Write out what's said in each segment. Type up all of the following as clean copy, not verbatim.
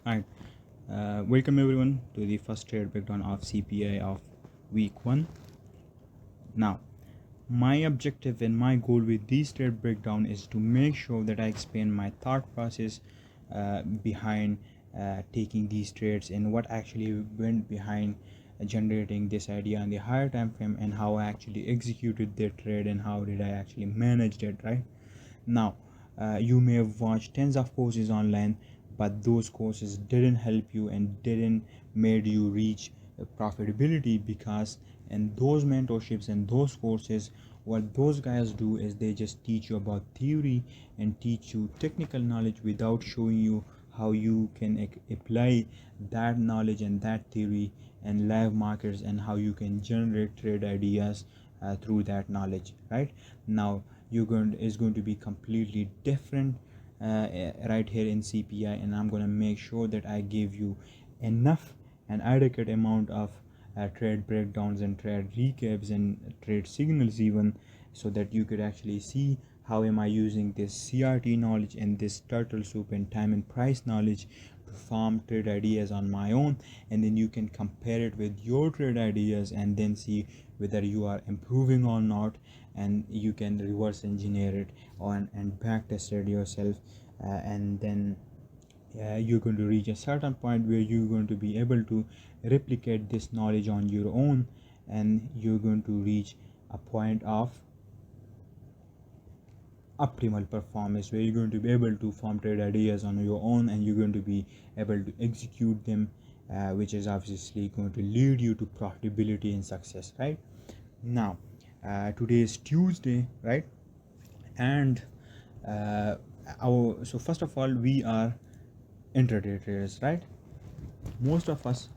Hi, welcome everyone to the first trade breakdown of CPI of week 1. Now, my objective and my goal with this trade breakdown is to make sure that I explain my thought process behind taking these trades and what actually went behind generating this idea on the higher time frame and how I actually executed the trade and how did I actually manage it, right? Now, you may have watched tens of courses online, but those courses didn't help you and didn't made you reach profitability, because in those mentorships and those courses, what those guys do is they just teach you about theory and teach you technical knowledge without showing you how you can apply that knowledge and that theory and live markets and how you can generate trade ideas through that knowledge. Right now, is going to be completely different right here in CPI, and I'm going to make sure that I give you enough and adequate amount of trade breakdowns and trade recaps and trade signals even, so that you could actually see how am I using this CRT knowledge and this turtle soup and time and price knowledge to farm trade ideas on my own, and then you can compare it with your trade ideas and then see whether you are improving or not, and you can reverse engineer it on and back test it yourself, and then you're going to reach a certain point where you're going to be able to replicate this knowledge on your own, and you're going to reach a point of optimal performance where you're going to be able to form trade ideas on your own and you're going to be able to execute them, which is obviously going to lead you to profitability and success. Right now, today is Tuesday, right? And so first of all, we are intraday traders, right? Most of us,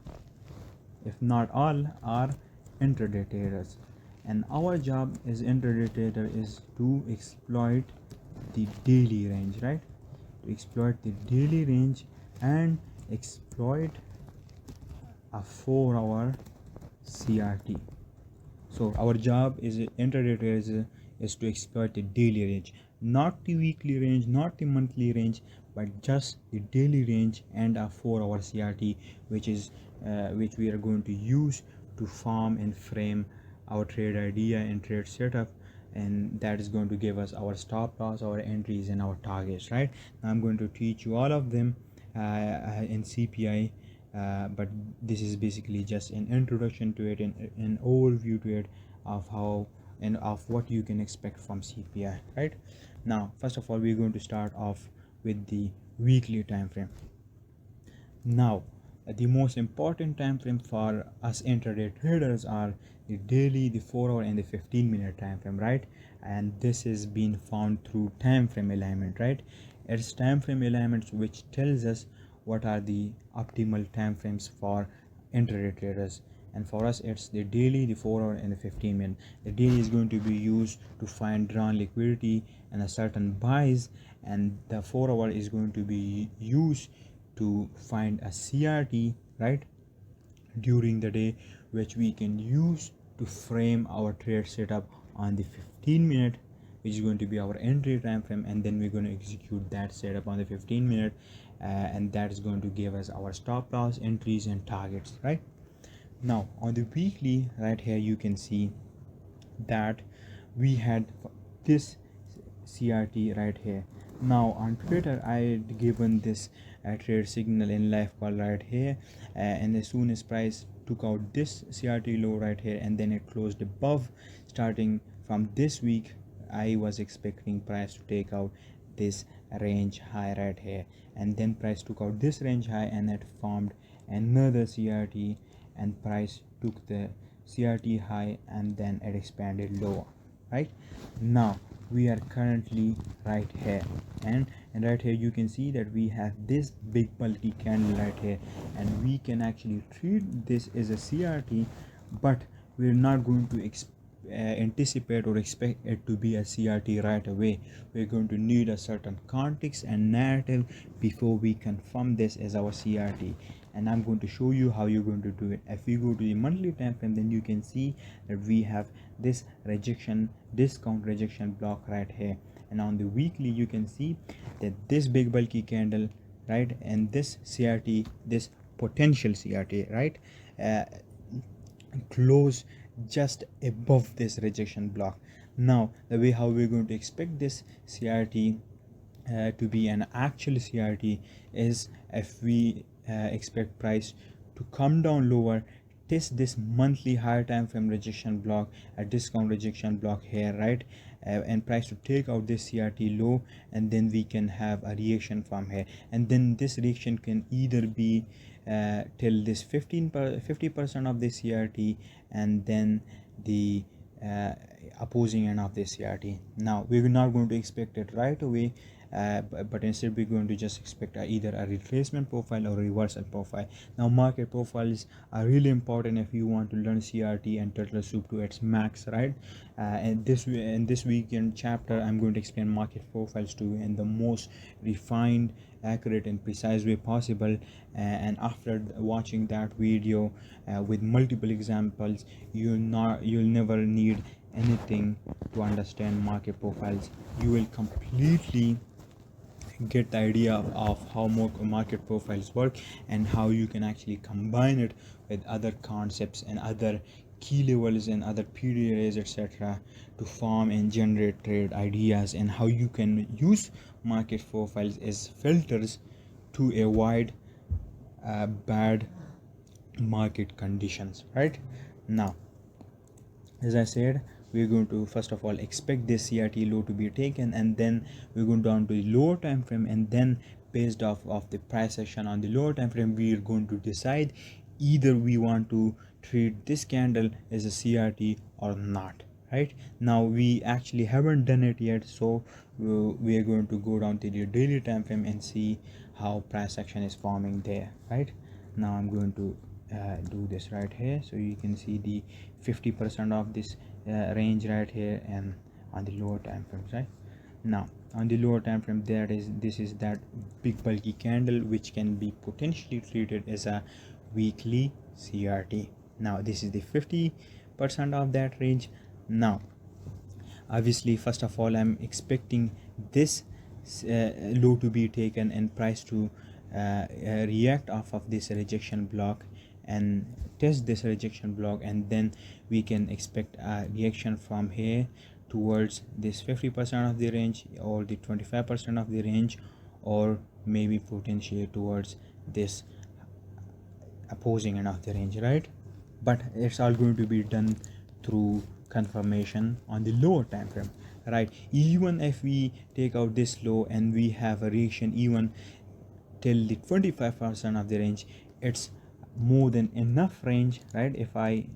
if not all, are intraday traders, and our job as intraday trader is to exploit the daily range, right? To exploit the daily range and exploit a 4-hour CRT. So our job is intraday traders is to exploit the daily range, not the weekly range, not the monthly range, but just the daily range and a 4-hour CRT, which we are going to use to farm and frame our trade idea and trade setup, and that is going to give us our stop loss, our entries, and our targets. Right now, I'm going to teach you all of them in CPI. But this is basically just an introduction to it and an overview to it of how and of what you can expect from CPI. Right now, first of all, we're going to start off with the weekly time frame. Now, the most important time frame for us intraday traders are the daily, the 4-hour, and the 15-minute time frame, right? And this is being found through time frame alignment, right? It's time frame alignments which tells us what are the optimal time frames for intraday traders. And for us, it's the daily, the 4-hour, and the 15-minute. The daily is going to be used to find drawn liquidity and a certain buys, and the 4-hour is going to be used to find a CRT, right, during the day, which we can use to frame our trade setup on the 15-minute, which is going to be our entry time frame, and then we're going to execute that setup on the 15-minute, and that is going to give us our stop loss, entries, and targets. Right now, on the weekly, right here you can see that we had this CRT right here. Now on Twitter, I had given this trade signal in live call right here, and as soon as price took out this CRT low right here and then it closed above, starting from this week, I was expecting price to take out this range high right here, and then price took out this range high and it formed another CRT, and price took the CRT high and then it expanded lower. Right now, we are currently right here, and right here you can see that we have this big bulky candle right here, and we can actually treat this as a CRT, but we're not going to anticipate or expect it to be a CRT right away. We're going to need a certain context and narrative before we confirm this as our CRT, and I'm going to show you how you're going to do it. If you go to the monthly time frame, then you can see that we have this discount rejection block right here, and on the weekly you can see that this big bulky candle right? And this CRT, this potential CRT, right, uh, close just above this rejection block. Now the way how we're going to expect this CRT to be an actual CRT is if we expect price to come down lower, test this monthly higher time frame rejection block, a discount rejection block here, right, and price to take out this CRT low, and then we can have a reaction from here, and then this reaction can either be till this 50% of the CRT, and then the uh, opposing end of the CRT. Now we're not going to expect it right away, but instead we're going to just expect either a retracement profile or reversal profile. Now market profiles are really important if you want to learn CRT and turtle soup to its max, right? And this weekend chapter I'm going to explain market profiles to you in the most refined, accurate and precise way possible, and after watching that video with multiple examples, you'll never need anything to understand market profiles. You will completely get the idea of how market profiles work and how you can actually combine it with other concepts and other key levels and other periods, etc., to form and generate trade ideas, and how you can use market profiles as filters to avoid bad market conditions, right? Now, as I said, we're going to first of all expect this CRT low to be taken, and then we're going down to the lower time frame, and then based off of the price action on the lower time frame, we are going to decide either we want to treat this candle as a CRT or not. Right now we actually haven't done it yet, so we are going to go down to the daily time frame and see how price action is forming there. Right now I'm going to do this right here, so you can see the 50% of this range right here, and on the lower time frames. Right now on the lower time frame, this is that big bulky candle which can be potentially treated as a weekly CRT. Now this is the 50% of that range. Now obviously first of all I'm expecting this low to be taken and price to react off of this rejection block and test this rejection block, and then we can expect a reaction from here towards this 50% of the range or the 25% of the range, or maybe potentially towards this opposing end of the range, right? But it's all going to be done through confirmation on the lower time frame, right? Even if we take out this low and we have a reaction even till the 25% of the range, it's more than enough range, right? If I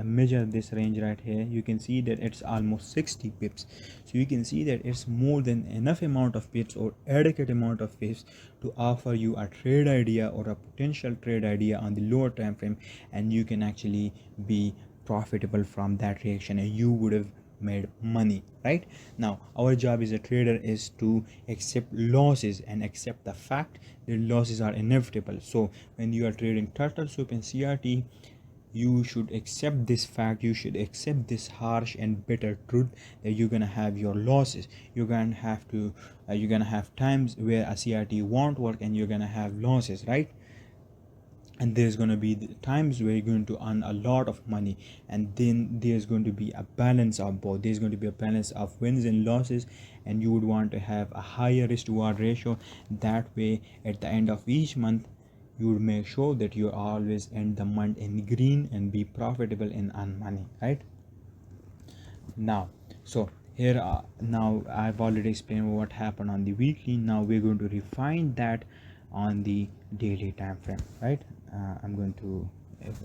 measure this range right here, you can see that it's almost 60 pips, so you can see that it's more than enough amount of pips or adequate amount of pips to offer you a trade idea or a potential trade idea on the lower time frame, and you can actually be profitable from that reaction and you would have made money. Right now our job as a trader is to accept losses and accept the fact that losses are inevitable. So when you are trading turtle soup and CRT, you should accept this fact, you should accept this harsh and bitter truth that you're gonna have your losses. You're gonna have times where a CRT won't work and you're gonna have losses, right? And there's going to be times where you're going to earn a lot of money, and then there's going to be a balance of both. There's going to be a balance of wins and losses, and you would want to have a higher risk to reward ratio. That way at the end of each month you would make sure that you always end the month in green and be profitable and earn money, right? Now so here now I've already explained what happened on the weekly. Now we're going to refine that on the daily time frame, right? I'm going to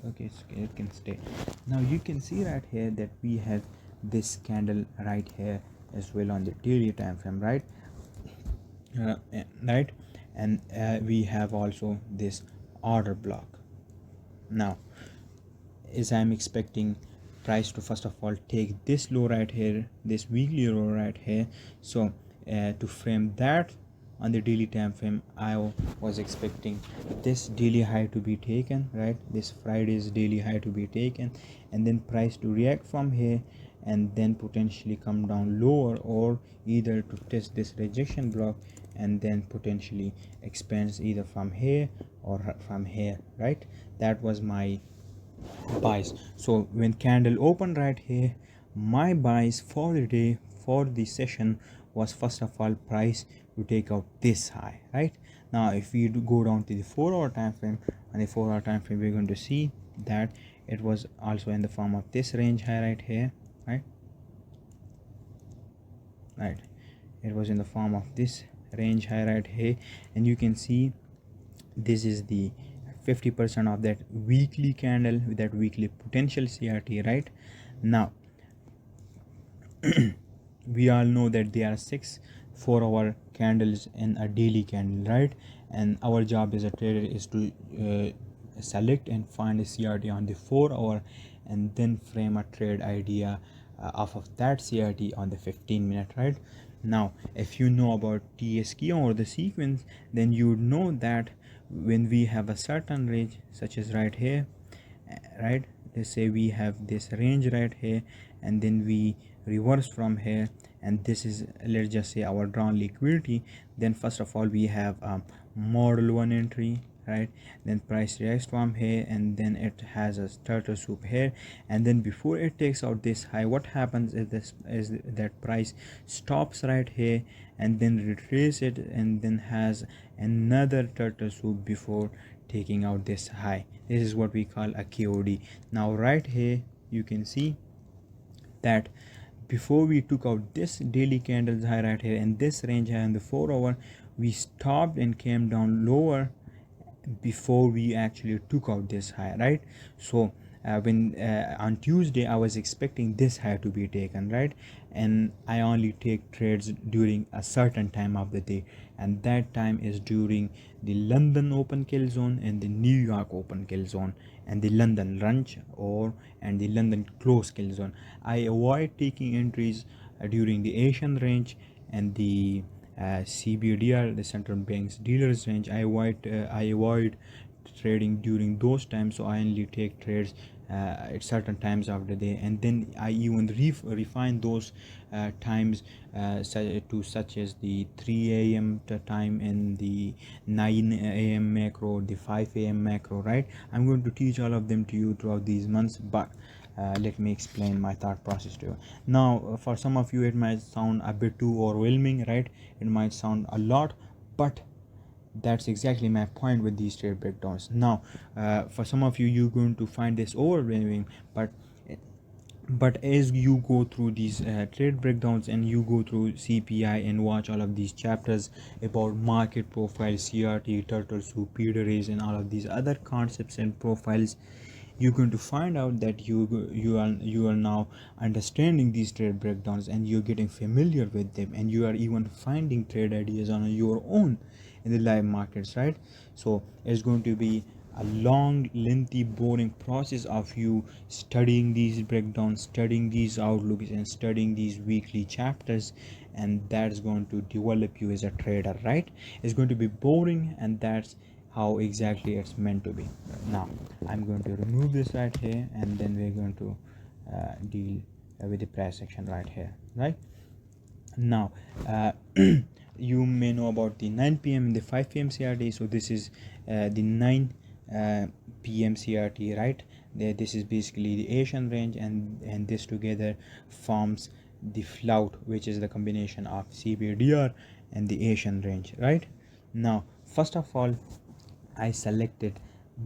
okay, it can stay. Now you can see right here that we have this candle right here as well on the daily time frame, right? Right, and we have also this order block. Now is I'm expecting price to first of all take this low right here, this weekly low right here. So to frame that on the daily time frame, I was expecting this daily high to be taken, right? This Friday's daily high to be taken, and then price to react from here and then potentially come down lower, or either to test this rejection block and then potentially expands either from here or from here, right? That was my buys. So when candle opened right here, my buys for the day, for the session, was first of all price to take out this high, right? Now if we go down to the 4-hour time frame, on the 4-hour time frame, we're going to see that it was also in the form of this range high right here, right? It was in the form of this range high right here, and you can see this is the 50% of that weekly candle with that weekly potential CRT, right? Now we all know that there are 6 4-hour candles in a daily candle, right? And our job as a trader is to select and find a CRT on the 4-hour, and then frame a trade idea off of that CRT on the 15-minute, right? Now if you know about TSK or the sequence, then you would know that when we have a certain range, such as right here, right, let's say we have this range right here, and then we reverse from here, and this is, let's just say, our drawn liquidity. Then first of all we have model 1 entry, right? Then price reacts from here, and then it has a turtle soup here, and then before it takes out this high, what happens is this is that price stops right here and then retrace it, and then has another turtle soup before taking out this high. This is what we call a KOD. Now right here you can see that before we took out this daily candles high right here and this range high in the 4-hour, we stopped and came down lower before we actually took out this high, right? So when on Tuesday I was expecting this high to be taken, right? And I only take trades during a certain time of the day, and that time is during the London open kill zone and the New York open kill zone and the London lunch or and the London close kill zone. I avoid taking entries during the Asian range and the CBDR, the central bank's dealers range. I avoid trading during those times, so I only take trades at certain times of the day, and then I even refine those times to such as the 3 a.m. time and the 9 a.m. macro, the 5 a.m. macro, right? I'm going to teach all of them to you throughout these months, but let me explain my thought process to you. Now for some of you it might sound a bit too overwhelming, right? It might sound a lot, but that's exactly my point with these trade breakdowns. Now for some of you, you're going to find this overwhelming, but as you go through these trade breakdowns and you go through CPI and watch all of these chapters about market profile, CRT, turtle soup, Peter raise, and all of these other concepts and profiles, you're going to find out that you are now understanding these trade breakdowns, and you're getting familiar with them, and you are even finding trade ideas on your own in the live markets, right? So it's going to be a long, lengthy, boring process of you studying these breakdowns, studying these outlooks, and studying these weekly chapters, and that's going to develop you as a trader, right? It's going to be boring, and that's how exactly it's meant to be. Now I'm going to remove this right here, and then we're going to deal with the price action right here, right? Now you may know about the 9 p.m. and the 5 p.m. CRT. So this is the 9 p.m. CRT, right? This is basically the Asian range, and this together forms the flout, which is the combination of CBDR and the Asian range, right? Now first of all, I selected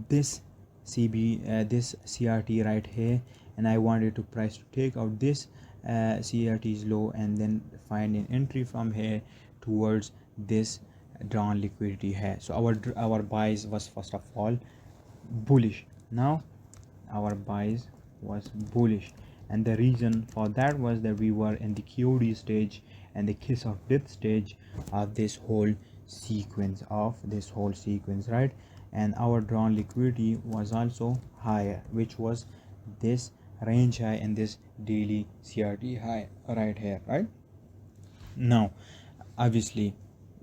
this this CRT right here, and I wanted to price to take out this CRT's low, and then find an entry from here towards this drawn liquidity here. So our buys was first of all bullish. Now our buys was bullish, and the reason for that was that we were in the QD stage and the kiss of death stage of this whole sequence, right? And our drawn liquidity was also higher, which was this range high and this daily CRT high right here, right? Now obviously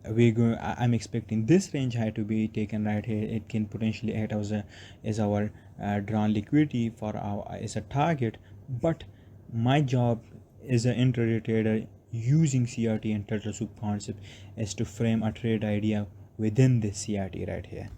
I'm expecting this range high to be taken right here. It can potentially act as our drawn liquidity for our as a target, but my job as an intraday trader using CRT and turtle soup concept is to frame a trade idea within this CRT right here.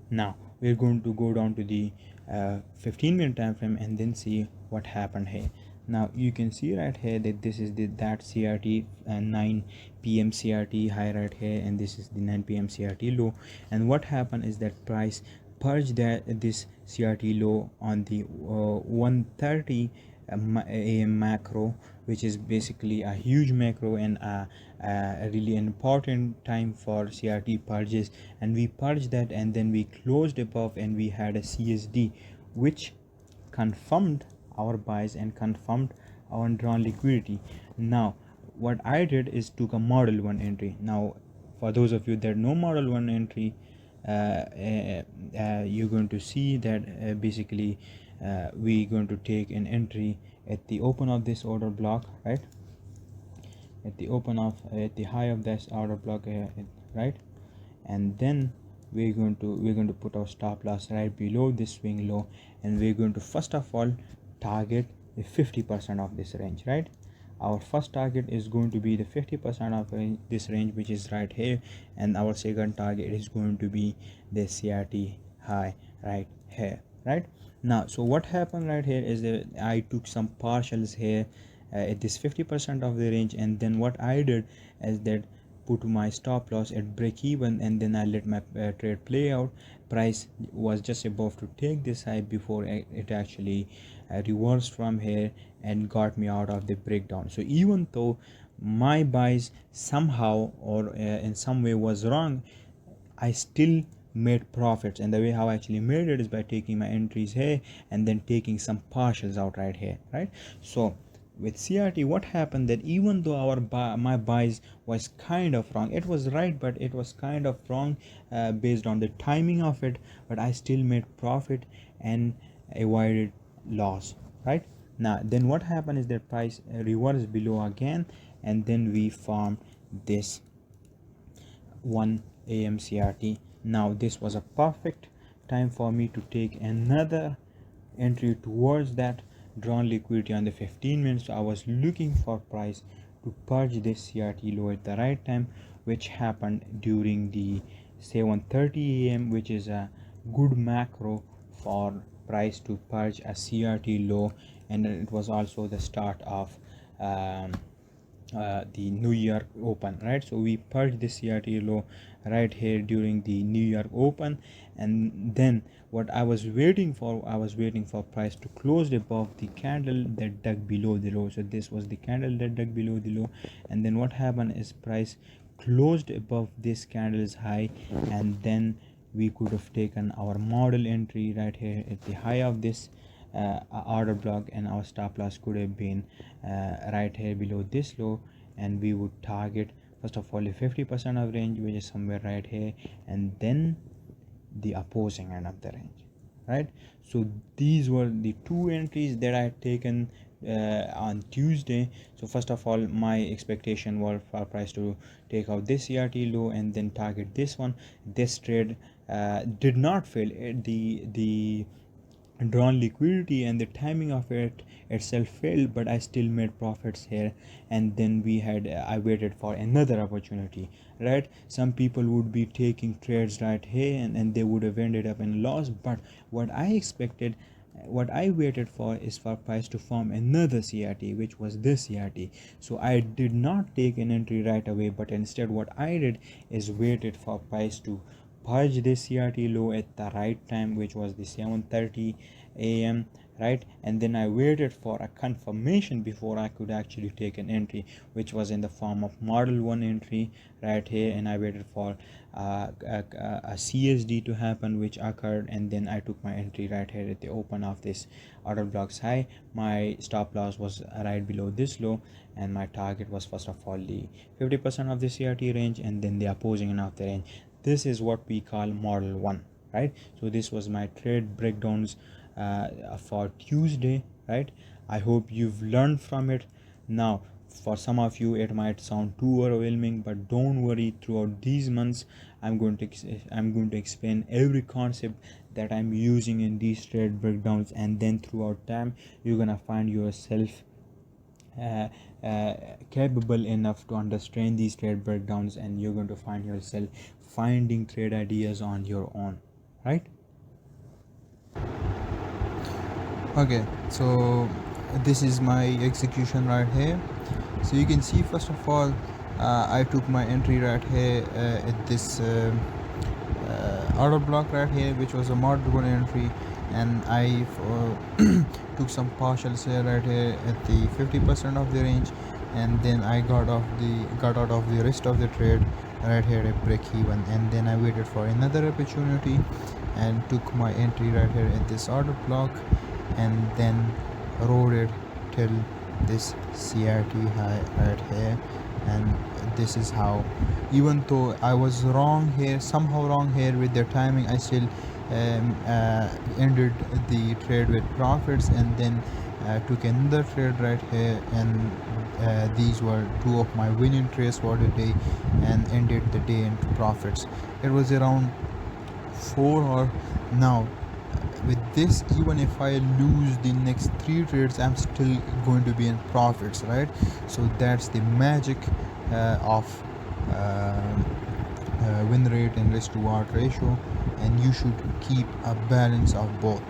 Now we're going to go down to the 15-minute time frame and then see what happened here. Now you can see right here that this is that CRT 9 p.m. CRT high right here, and this is the 9 p.m. CRT low. And what happened is that price purged this CRT low on the 1:30 a.m. macro, which is basically a huge macro and a really important time for CRT purges, and we purged that and then we closed above and we had a CSD which confirmed our buys and confirmed our drawn liquidity. Now what I did is took a model 1 entry. Now for those of you that know model 1 entry, you're going to see that basically we're going to take an entry at the open of this order block, right, at the high of this order block, right, and then we're going to put our stop loss right below this swing low, and we're going to first of all target the 50% of this range, right. Our first target is going to be the 50% of this range, which is right here, and our second target is going to be the CRT high right here, right. Now so what happened right here is that I took some partials here at this 50% of the range, and then what I did is that put my stop loss at break even, and then I let my trade play out. Price was just about to take this high before it actually reversed from here and got me out of the breakdown. So even though my buys somehow or in some way was wrong, I still made profits, and the way how I actually made it is by taking my entries here and then taking some partials out right here, right. So with CRT what happened that even though my buys was kind of wrong, it was right but it was kind of wrong based on the timing of it, but I still made profit and avoided loss, right. Now then what happened is that price reversed below again, and then we formed this 1 a.m. CRT. Now this was a perfect time for me to take another entry towards that drawn liquidity on the 15 minutes. So I was looking for price to purge this CRT low at the right time, which happened during the 7:30 a.m., which is a good macro for price to purge a CRT low, and it was also the start of the New York Open, right. So we purged the CRT low right here during the New York Open, and then what I was waiting for price to close above the candle that dug below the low. So this was the candle that dug below the low, and then what happened is price closed above this candle's high, and then we could have taken our model entry right here at the high of this order block, and our stop loss could have been right here below this low, and we would target first of all the 50% of range, which is somewhere right here, and then the opposing end of the range, right. So these were the two entries that I had taken on Tuesday. So first of all my expectation was for price to take out this CRT low and then target this one. This trade did not fail. The drawn liquidity and the timing of it itself failed, but I still made profits here. And then I waited for another opportunity, right. Some people would be taking trades right here, and they would have ended up in loss, but what I waited for is for price to form another CRT, which was this CRT. So I did not take an entry right away, but instead what I did is waited for price to purge this CRT low at the right time, which was the 7:30 a.m., right. And then I waited for a confirmation before I could actually take an entry, which was in the form of model 1 entry right here, and I waited for a CSD to happen, which occurred, and then I took my entry right here at the open of this order blocks high. My stop loss was right below this low, and my target was first of all the 50% of the CRT range, and then the opposing end of the range. This is what we call model 1, right. So this was my trade breakdowns for Tuesday, right. I hope you've learned from it. Now For some of you it might sound too overwhelming, but don't worry. Throughout these months I'm going to explain every concept that I'm using in these trade breakdowns, and then throughout time you're gonna find yourself uh, uh, capable enough to understand these trade breakdowns, and you're going to find yourself finding trade ideas on your own, right? Okay, so this is my execution right here. So you can see, first of all, I took my entry right here at this order block right here, which was a Morgan entry, and I took some partial sale right here at the 50% of the range, and then I got out of the rest of the trade right here at break even, and then I waited for another opportunity and took my entry right here at this order block, and then rode it till this CRT high right here. And this is how, even though I was wrong here, somehow wrong here with the timing, I still ended the trade with profits, and then took another trade right here, and these were two of my winning trades for the day, and ended the day in profits. It was around 4 or now. With this, even if I lose the next 3 trades, I'm still going to be in profits, right? So that's the magic of win rate and risk to reward ratio, and you should keep a balance of both.